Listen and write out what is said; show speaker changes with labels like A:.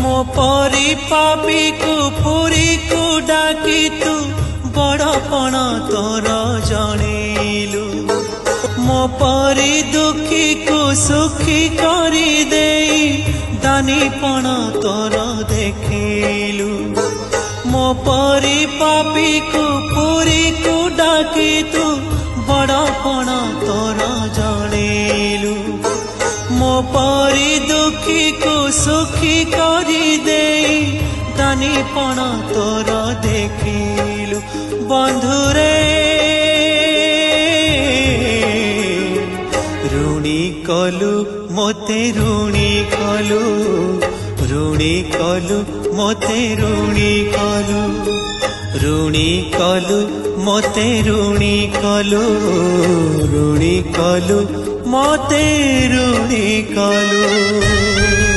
A: मो परी पापी को पुरी को डाकी तू बड़पण तोर जणेलु मो परी दुखी को सुखी करी दे दानीपण तोर देखिलु मो परी पापी को पुरी को डाकी तू बड़पण तोर जणेलु मो परी दुखी को सुखी करी दे दानीपण तोर देखिलु बंधुरे ऋणी कलु मोते ऋणी कलु ऋणी कलु मोते ऋणी कलु ऋणी कलु मोते ऋणी कलु ऋणी कलु मोते ऋणी कलु।